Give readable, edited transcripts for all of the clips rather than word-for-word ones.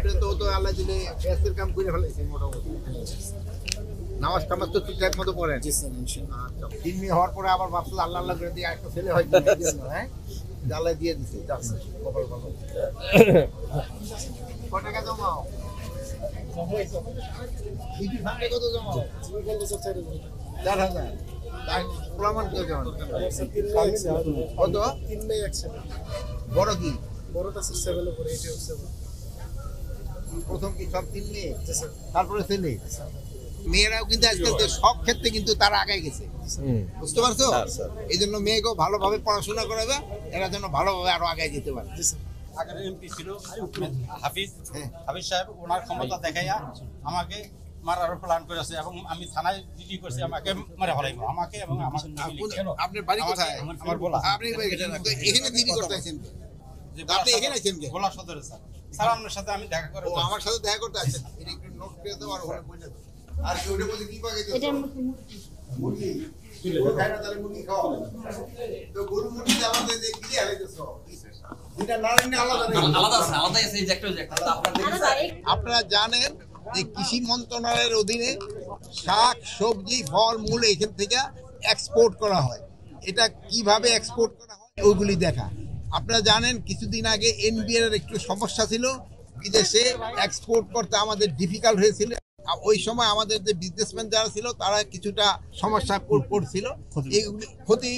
আপনি তো আল্লাহ দিলে ব্যস্তের কাম করে ফেলেছেন মোটামুটি। নামাজ টামাজ তো ঠিকঠাক মতো পড়েন? আচ্ছা, 3 মেয়ে হওয়ার পরে আবার ভাবছিল আল্লাহ আল্লাহ করে দিয়ে একটা ছেলে হয় হ্যাঁ, আল্লাহ দিয়ে দিছে। কপাল ভালো। কত টাকা জমাও? কত জমাও? 4,000। তাই প্রমাণ কেউ কেমন? কত? 3 মেয়ে একসাথে। বড় কি? বড়টা 7 এর উপরে, 8 এর 7। প্রথম কি সব 3 মেয়ে, তারপরে ছেলে? মেয়েরাও কিন্তু আজকাল সব ক্ষেত্রে কিন্তু তারা আগায় গেছে, বুঝতে পারছো? এই জন্য মেয়েকেও ভালোভাবে পড়াশোনা করাবে, এরা যেন ভালোভাবে আরো আগায় যেতে পারে। আগের এমপি ছিল হাফিজ সাহেব, ওনার ক্ষমতা দেখাইয়া আমাকে মারার প্ল্যান করেছে এবং আমি থানায় জিডি করছি, আমাকে মারা ফেলাইবো আমাকে এবং আমার। আপনার বাড়ি কোথায়? আমার বলা। আপনি এখানে জিডি করতে আছেন? আপনি এখানে আছেন কে? গোলা সদরে স্যার। স্যার আপনার সাথে আমি দেখা করে। ও আমার সাথে দেখা করতে আসছেন? এটা একটু নোট করে দাও আর ওখানে বলে দাও। আর কি ওটা বলে কি পাকে দিছো? এটা মুরগি। ও খায় না তাহলে মুরগি খাও। তো গরু মুরগি আমাদের যে কি আলাইতেছো? এটা নারায়ণ আলাদা নেই, আলাদা আছে, আলাদা আছে, এই যে একটা আপনারা জানেন যে কৃষি মন্ত্রণালয়ের অধীনে শাক সবজি ফল মূল এখান থেকে এক্সপোর্ট করা হয়। এটা কিভাবে এক্সপোর্ট করা হয় ওইগুলি দেখা। আপনারা জানেন কিছুদিন আগে এনবিআর এর একটু সমস্যা ছিল, বিদেশে এক্সপোর্ট করতে আমাদের ডিফিকাল্ট হয়েছিল। ওই সময় আমাদের যে বিজনেসম্যান যারা ছিল তারা কিছুটা সমস্যা পড়ছিল, এইগুলি ক্ষতি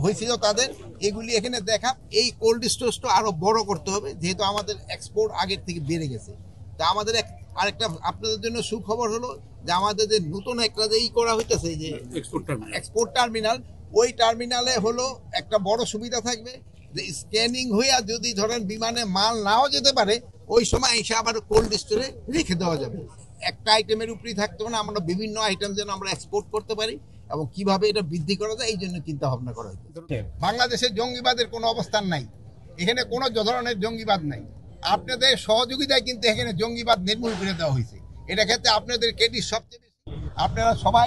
হয়েছিল তাদের। এগুলি এখানে দেখা, এই কোল্ড স্টোরেজটা আরো বড় করতে হবে, যেহেতু আমাদের এক্সপোর্ট আগের থেকে বেড়ে গেছে। তা আমাদের আরেকটা আপনাদের জন্য সুখবর হলো যে আমাদের যে নতুন একটা যে করা হইতেছে যে এক্সপোর্ট টার্মিনাল, ওই টার্মিনালে হলো একটা বড় সুবিধা থাকবে যে স্ক্যানিং হইয়া যদি ধরেন বিমানে মাল নাও যেতে পারে, ওই সময় এসে আবার কোল্ড স্টোরে রেখে দেওয়া যাবে। একটা আইটেমের উপরেই থাকতে হবে না, আমরা বিভিন্ন আইটেম যেন আমরা এক্সপোর্ট করতে পারি এবং কিভাবে এটা বৃদ্ধি করা যায় এই জন্য চিন্তা ভাবনা করা হয়েছে। বাংলাদেশে জঙ্গিবাদের কোনো অবস্থান নাই, এখানে কোনো ধরনের জঙ্গিবাদ নাই। আপনাদের সহযোগিতায় কিন্তু এখানে জঙ্গিবাদ নির্মূল করে দেওয়া হয়েছে। এটা ক্ষেত্রে আপনাদের ক্রেডিট সবচেয়ে বেশি। আপনারা সবাই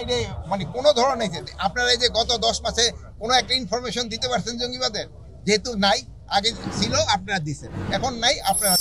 মানে কোনো ধরনের, আপনারা এই যে গত 10 মাসে কোনো একটা ইনফরমেশন দিতে পারছেন জঙ্গিবাদের? যেহেতু নাই, আগে ছিল আপনারা দিচ্ছেন, এখন নাই আপনারা